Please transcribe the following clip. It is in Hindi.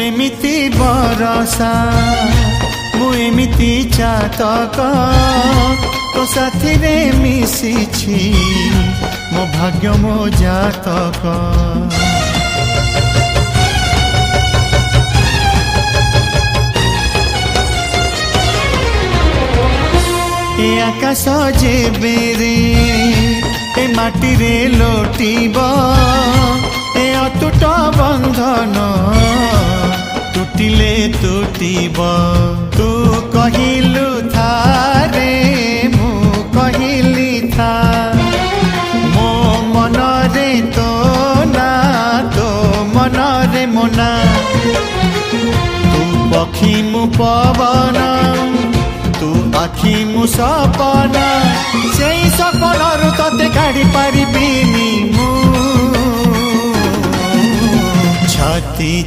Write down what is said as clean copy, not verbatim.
एमिति बरसा मु एमिति चातक तो साथी रे मिशिछि मो भाग्य मो जातक। ए आकाश जेबे रे ए माटी रे लोटिब ए अतुट बंधन टूटिले टूटिब। तू कहिलु था रे मु कहिली था मो मन रे तो ना तो मन रे मोना। तू पक्षी मु पवन तू आखि मु सपना से सपनरु तते काढ़ी पारिबिनी मु छाती